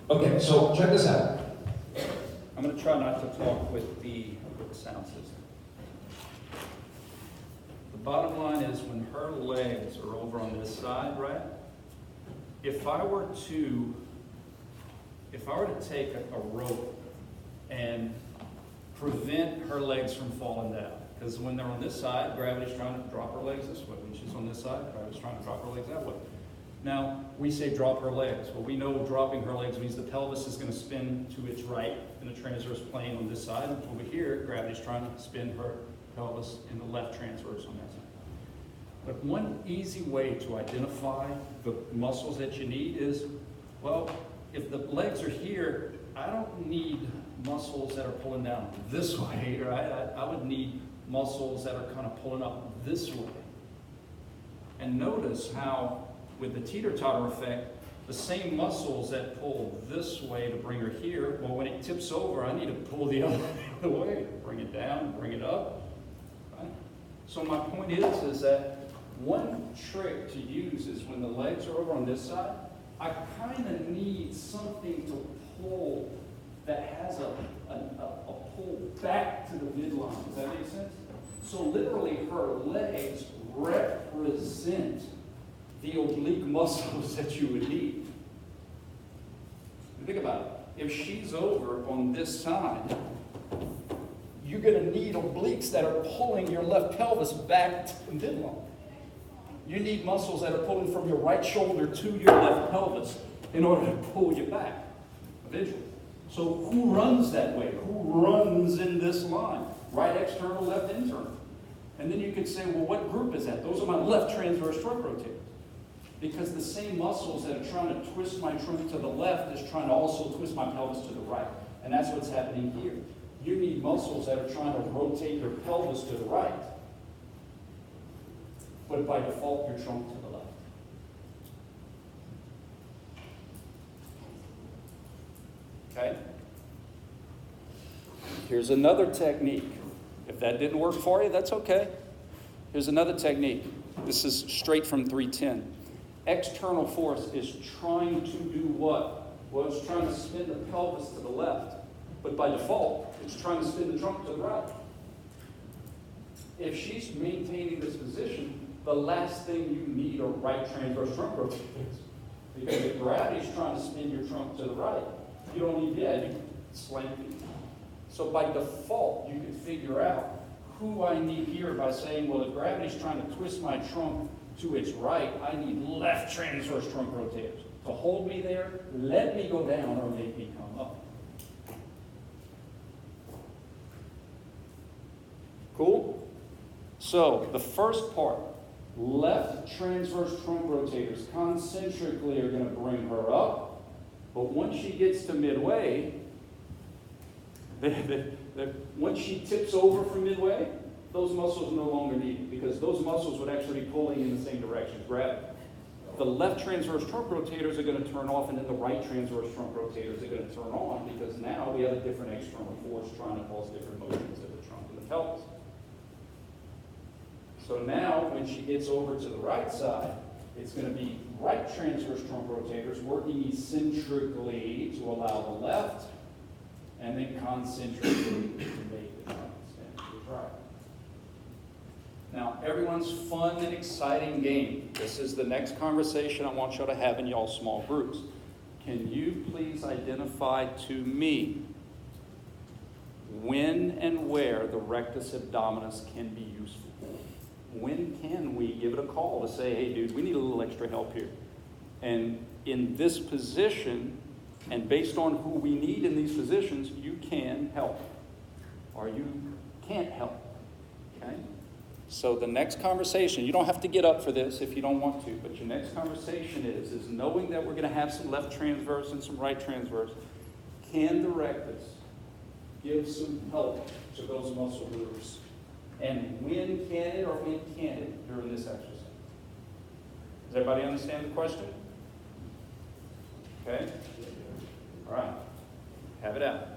Okay, so check this out. I'm going to try not to talk with the sound system. The bottom line is when her legs are over on this side, right? If I were to take a rope and prevent her legs from falling down, because when they're on this side, gravity's trying to drop her legs this way. When she's on this side, gravity's trying to drop her legs that way. Now, we say drop her legs. Well, we know dropping her legs means the pelvis is going to spin to its right in the transverse plane on this side. Over here, gravity's trying to spin her pelvis in the left transverse on that side. But one easy way to identify the muscles that you need is, well, if the legs are here, I don't need muscles that are pulling down this way, right? I would need muscles that are kind of pulling up this way. And notice how, with the teeter-totter effect, the same muscles that pull this way to bring her here, well, when it tips over, I need to pull the other way, bring it down, bring it up, right? So my point is that one trick to use is when the legs are over on this side, I kind of need something to pull that has a pull back to the midline. Does that make sense? So literally her legs represent the oblique muscles that you would need. Think about it. If she's over on this side, you're going to need obliques that are pulling your left pelvis back to the midline. You need muscles that are pulling from your right shoulder to your left pelvis in order to pull you back eventually. So who runs that way? Who runs in this line? Right external, left internal. And then you could say, well, what group is that? Those are my left transverse trunk rotators. Because the same muscles that are trying to twist my trunk to the left is trying to also twist my pelvis to the right. And that's what's happening here. You need muscles that are trying to rotate your pelvis to the right. But by default, your trunk to the left. Okay? Here's another technique. If that didn't work for you, that's okay. Here's another technique. This is straight from 310. External force is trying to do what? Well, it's trying to spin the pelvis to the left. But by default, it's trying to spin the trunk to the right. If she's maintaining this position, the last thing you need are right transverse trunk rotators. Because if gravity's trying to spin your trunk to the right, you don't need the edge, you slant it. So by default, you can figure out who I need here by saying, well, if gravity's trying to twist my trunk to its right, I need left transverse trunk rotators to hold me there, let me go down, or make me come up. Cool? So the first part, left transverse trunk rotators concentrically are going to bring her up, but once she gets to midway, once she tips over from midway, those muscles are no longer needed because those muscles would actually be pulling in the same direction as gravity. The left transverse trunk rotators are going to turn off, and then the right transverse trunk rotators are going to turn on because now we have a different external force trying to cause different motions of the trunk and the pelvis. So now, when she gets over to the right side, it's going to be right transverse trunk rotators working eccentrically to allow the left, and then concentrically to make the trunk stand to the right. Now, everyone's fun and exciting game. This is the next conversation I want y'all to have in y'all small groups. Can you please identify to me when and where the rectus abdominis can be useful? When can we give it a call to say, hey, dude, we need a little extra help here? And in this position, and based on who we need in these positions, you can help, or you can't help, okay? So the next conversation, you don't have to get up for this if you don't want to, but your next conversation is knowing that we're going to have some left transverse and some right transverse, can the rectus give some help to those muscle groups? And when can it or when can't it during this exercise? Does everybody understand the question? Okay? All right. Have it out.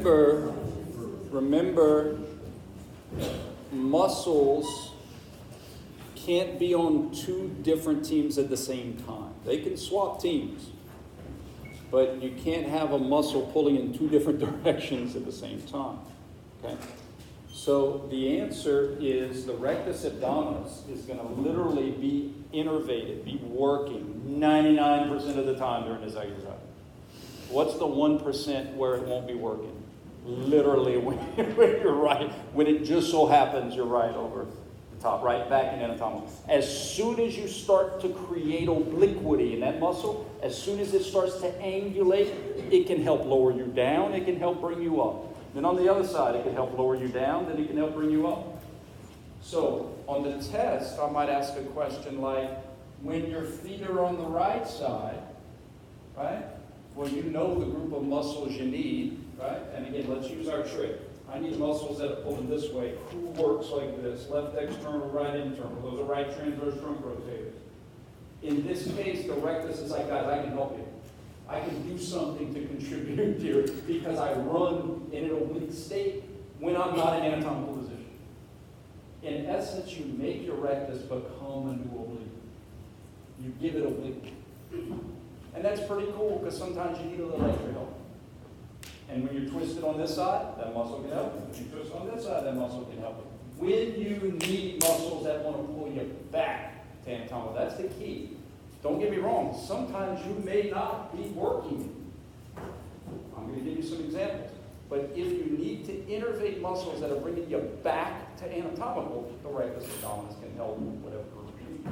remember, muscles can't be on two different teams at the same time. They can swap teams, but you can't have a muscle pulling in two different directions at the same time. Okay? So the answer is the rectus abdominis is going to literally be innervated, be working 99% of the time during this exercise. What's the 1% where it won't be working? Literally when you're right, when it just so happens you're right over the top, right back in anatomical. As soon as you start to create obliquity in that muscle, as soon as it starts to angulate, it can help lower you down, it can help bring you up. Then on the other side, it can help lower you down, then it can help bring you up. So on the test, I might ask a question like, when your feet are on the right side, right? Well, you know the group of muscles you need, right? And again, let's use our trick. I need muscles that are pulling this way. Who works like this? Left external, right internal. Those are right transverse trunk rotators. In this case, the rectus is like, guys, I can help you. I can do something to contribute here because I run in an oblique state when I'm not in anatomical position. In essence, you make your rectus become a new oblique. You give it oblique. And that's pretty cool because sometimes you need a little extra help. And when you're twisted on this side, that muscle can help you. When you twist on this side, that muscle can help you. When you need muscles that want to pull you back to anatomical, that's the key. Don't get me wrong, sometimes you may not be working. I'm going to give you some examples. But if you need to innervate muscles that are bringing you back to anatomical, the rectus abdominis can help whatever group you need.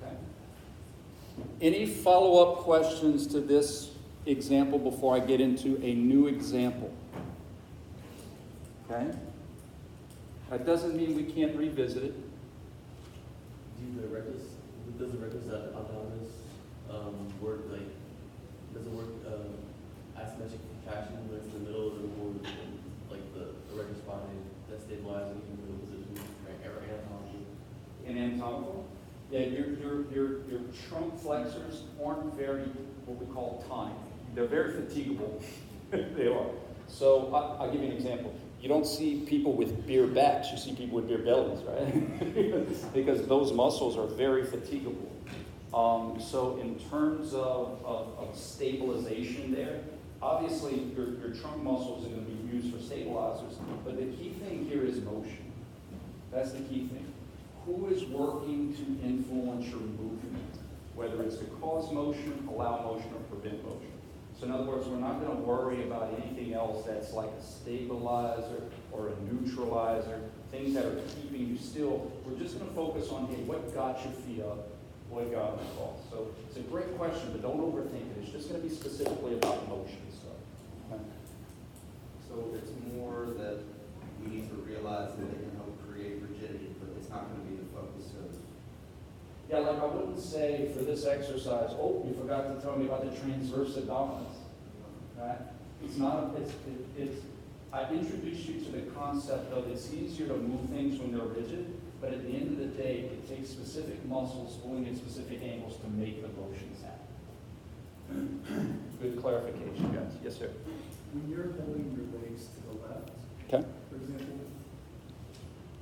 Okay? Any follow-up questions to this example before I get into a new example? Okay? That doesn't mean we can't revisit it. Does the rectus abdominis work like, does it work asymmetric contraction when it's in the middle of the more like the rectus spine that stabilizes in the middle position or anatomical? In anatomical? Yeah, your trunk flexors aren't very, what we call timed. They're very fatigable. They are. So I'll give you an example. You don't see people with beer backs, you see people with beer bellies, right? Because those muscles are very fatigable. So in terms of stabilization there, obviously your trunk muscles are going to be used for stabilizers, but the key thing here is motion. That's the key thing. Who is working to influence your movement? Whether it's to cause motion, allow motion, or prevent motion. So in other words, we're not going to worry about anything else that's like a stabilizer or a neutralizer, things that are keeping you still. We're just going to focus on, hey, what got your feet up, what got them off. So it's a great question, but don't overthink it. It's just going to be specifically about motion stuff. Okay? So it's more that we need to realize that it can help create rigidity, but it's not going to be the focus of. Yeah, like I wouldn't say for this exercise, oh, you forgot to tell me about the transverse abdominis, right? It's not, I introduced you to the concept of it's easier to move things when they're rigid, but at the end of the day, it takes specific muscles pulling at specific angles to make the motions happen. Good clarification, guys. Yes, sir. When you're holding your legs to the left, Okay. for example,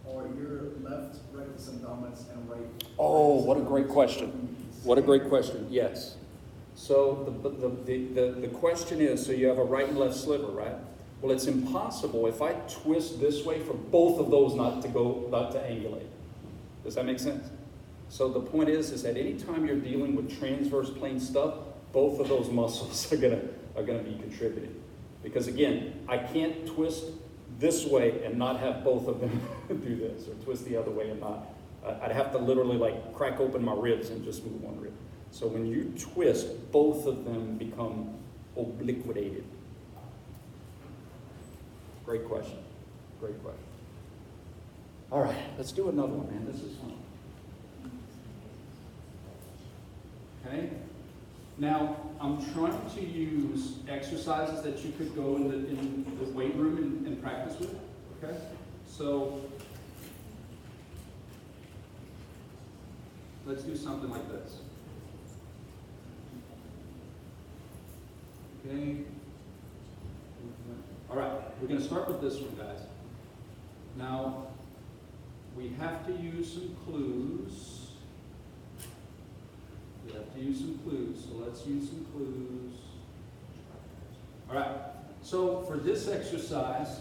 or your left rectus abdominis and right. Oh, what a great question. What a great question. Yes. So the question is, so you have a right and left sliver, right? Well, it's impossible if I twist this way for both of those not to angulate. Does that make sense? So the point is that anytime you're dealing with transverse plane stuff, both of those muscles are gonna be contributing. Because again, I can't twist this way and not have both of them do this, or twist the other way and not. I'd have to literally like crack open my ribs and just move one rib. So when you twist, both of them become obliquated. Great question. Great question. All right, let's do another one, man. This is fun. Okay? Now, I'm trying to use exercises that you could go in the weight room and practice with. Okay? So, let's do something like this. Okay? we're gonna start with this one, guys. Now, we have to use some clues. We have to use some clues, so let's use some clues. All right, so for this exercise,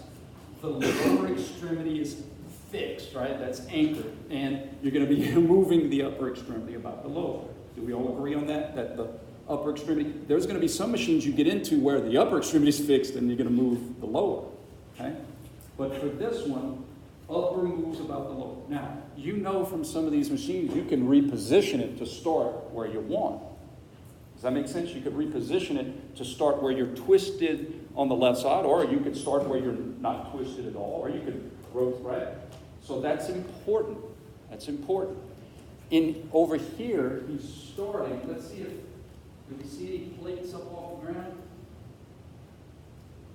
the lower extremity is fixed, right? That's anchored, and you're gonna be moving the upper extremity about the lower. Do we all agree on that? That the upper extremity, there's gonna be some machines you get into where the upper extremity is fixed and you're gonna move the lower, okay? But for this one, upper moves about the lower. Now, you know from some of these machines, you can reposition it to start where you want. Does that make sense? You could reposition it to start where you're twisted on the left side, or you could start where you're not twisted at all, or you could rotate, right? So that's important. That's important. Over here, he's starting. Let's see if, do we see any plates up off the ground?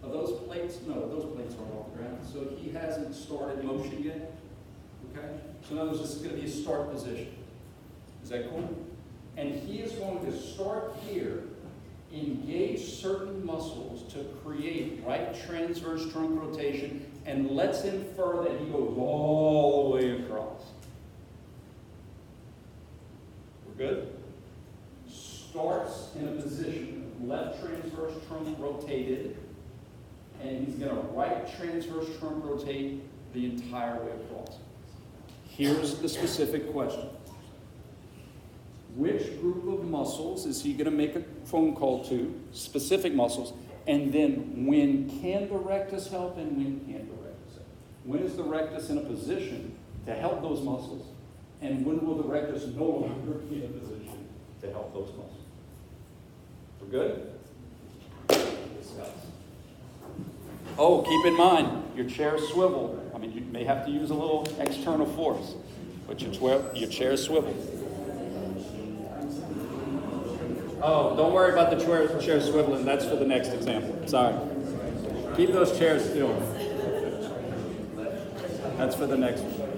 Are those plates? No, those plates aren't off the ground. So he hasn't started motion yet. Okay? So in other words, this is going to be a start position. Is that cool? And he is going to start here, engage certain muscles to create right transverse trunk rotation, and let's infer that he goes all the way across. We're good? Starts in a position of left transverse trunk rotated, and he's going to right transverse trunk rotate the entire way across. Here's the specific question. Which group of muscles is he going to make a phone call to, specific muscles, and then when can the rectus help and when can't the rectus help? When is the rectus in a position to help those muscles, and when will the rectus no longer be in a position to help those muscles? We're good? Discuss. Oh, keep in mind, your chair swivel. I mean, you may have to use a little external force, but your chair swivel. Oh, don't worry about the chair swiveling. That's for the next example. Sorry. Keep those chairs still. That's for the next one.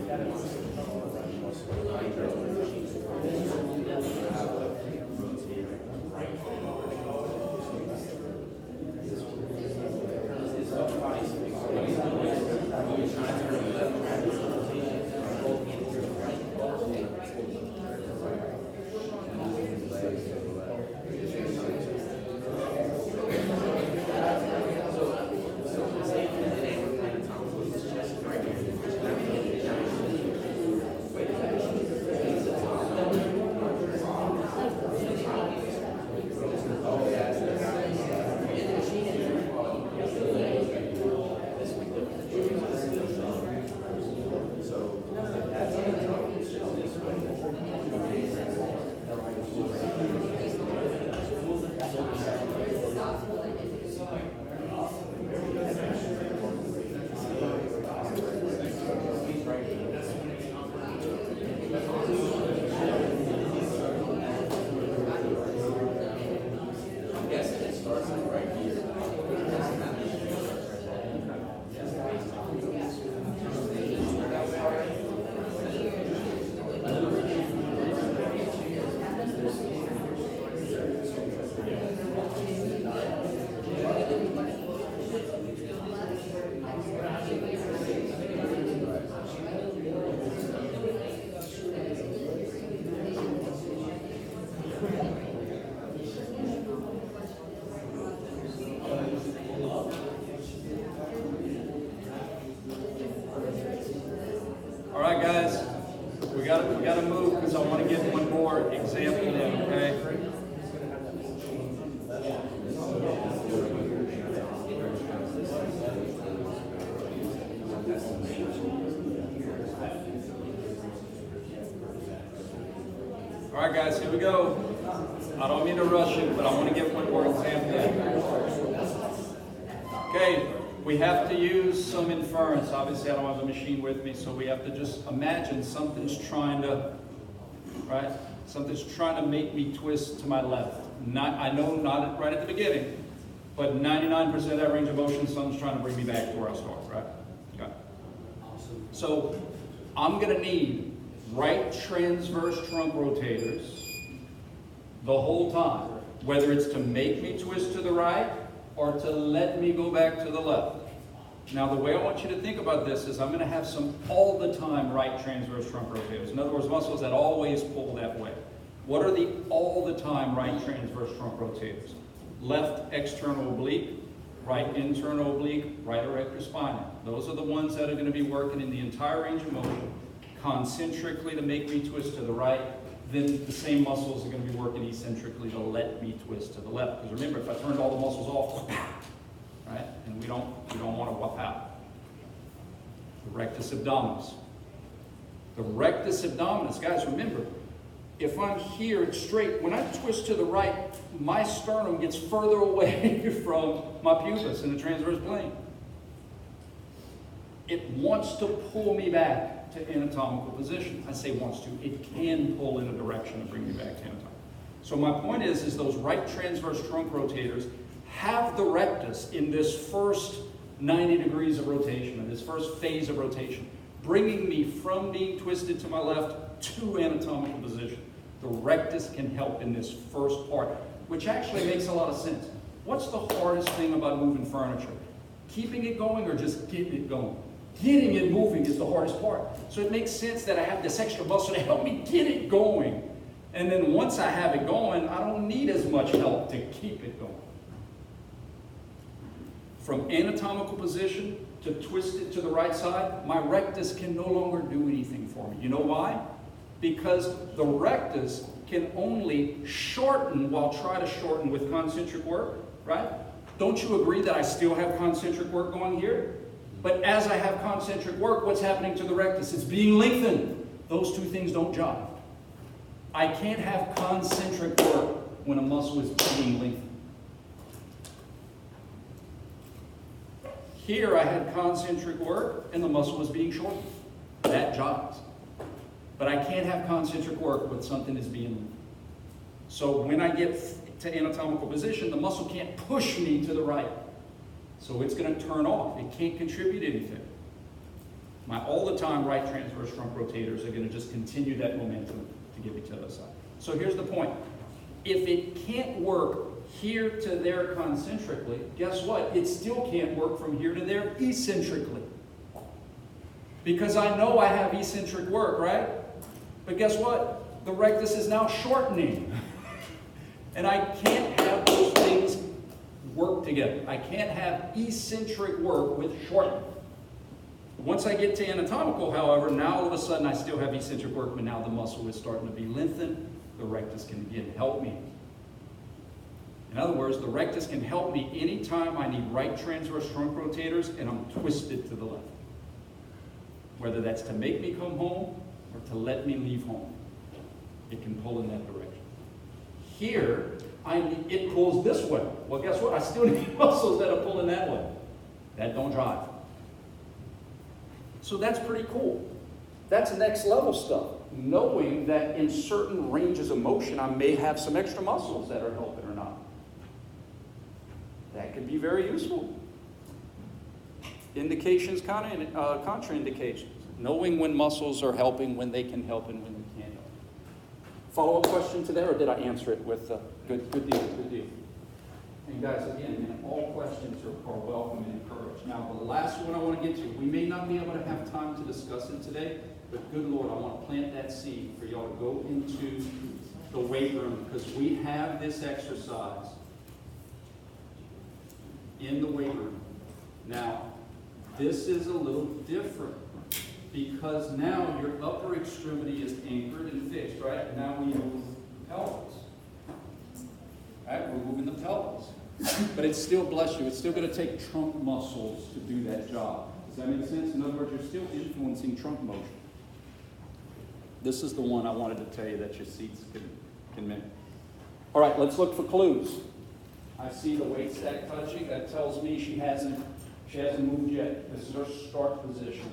We got to move because I want to get one more example in, okay? All right, guys, here we go. I don't mean to rush it, but I want to get one more example in. Okay. We have to use some inference. Obviously, I don't have the machine with me, so we have to just imagine something's trying to, right? Something's trying to make me twist to my left. I know not right at the beginning, but 99% of that range of motion, something's trying to bring me back to where I started, right? Okay. Awesome. So I'm going to need right transverse trunk rotators the whole time, whether it's to make me twist to the right or to let me go back to the left. Now, the way I want you to think about this is I'm going to have some all the time right transverse trunk rotators. In other words, muscles that always pull that way. What are the all the time right transverse trunk rotators? Left external oblique, right internal oblique, right erector spinal. Those are the ones that are going to be working in the entire range of motion, concentrically to make me twist to the right. Then the same muscles are going to be working eccentrically to let me twist to the left. Because remember, if I turned all the muscles off, right, and we don't want to whop out. The rectus abdominis. The rectus abdominis, guys, remember, if I'm here, it's straight. When I twist to the right, my sternum gets further away from my pubis in the transverse plane. It wants to pull me back to anatomical position. I say wants to. It can pull in a direction and bring me back to anatomical. So my point is those right transverse trunk rotators have the rectus in this first 90 degrees of rotation, in this first phase of rotation, bringing me from being twisted to my left to anatomical position. The rectus can help in this first part, which actually makes a lot of sense. What's the hardest thing about moving furniture? Keeping it going or just getting it going? Getting it moving is the hardest part. So it makes sense that I have this extra muscle to help me get it going. And then once I have it going, I don't need as much help to keep it going. From anatomical position to twist it to the right side, my rectus can no longer do anything for me. You know why? Because the rectus can only shorten while try to shorten with concentric work, right? Don't you agree that I still have concentric work going here? But as I have concentric work, what's happening to the rectus? It's being lengthened. Those two things don't jive. I can't have concentric work when a muscle is being lengthened. Here I had concentric work and the muscle was being shortened. That jives. But I can't have concentric work when something is being lengthened. So when I get to anatomical position, the muscle can't push me to the right. So it's going to turn off. It can't contribute anything. My all the time right transverse trunk rotators are going to just continue that momentum to get me to the other side. So here's the point. If it can't work here to there concentrically, guess what? It still can't work from here to there eccentrically. Because I know I have eccentric work, right? But guess what? The rectus is now shortening. And I can't have those things work together. I can't have eccentric work with shortening. Once I get to anatomical, however, now all of a sudden I still have eccentric work, but now the muscle is starting to be lengthened. The rectus can again help me. In other words, the rectus can help me anytime I need right transverse trunk rotators and I'm twisted to the left. Whether that's to make me come home or to let me leave home. It can pull in that direction. Here, it pulls this way. Well, guess what? I still need muscles that are pulling that way. That don't drive. So that's pretty cool. That's next level stuff. Knowing that in certain ranges of motion, I may have some extra muscles that are helping or not. That can be very useful. Indications, contraindications. Knowing when muscles are helping, when they can help, and when they can't help. Follow-up question to that, or did I answer it with good deal? And guys, again, all questions are welcome and encouraged. Now, the last one I want to get to, we may not be able to have time to discuss it today, but good Lord, I want to plant that seed for y'all to go into the weight room, because we have this exercise in the weight room. Now, this is a little different, because now your upper extremity is anchored and fixed, right? Now we move the pelvis. Right? We're moving the pelvis. But it's still, bless you, it's still going to take trunk muscles to do that job. Does that make sense? In other words, you're still influencing trunk motion. This is the one I wanted to tell you that your seats can make. All right, let's look for clues. I see the weight stack touching. That tells me she hasn't moved yet. This is her start position.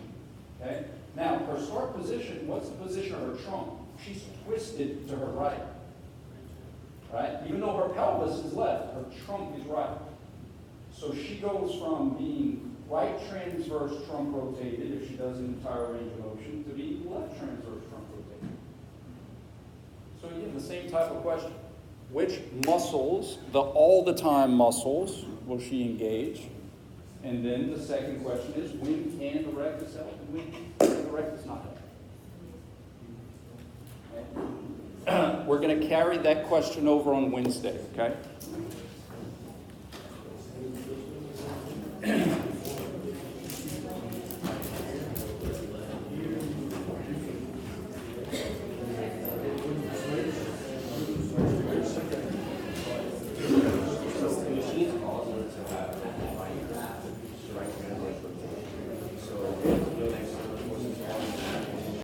Okay? Now, her start position, what's the position of her trunk? She's twisted to her right. Right? Even though her pelvis is left, her trunk is right. So she goes from being right transverse trunk rotated, if she does an entire range of motion, to being left transverse trunk rotated. So again, the same type of question. Which muscles, the all the time muscles, will she engage? And then the second question is, when can the rectus help and when can the rectus not help? We're going to carry that question over on Wednesday, okay?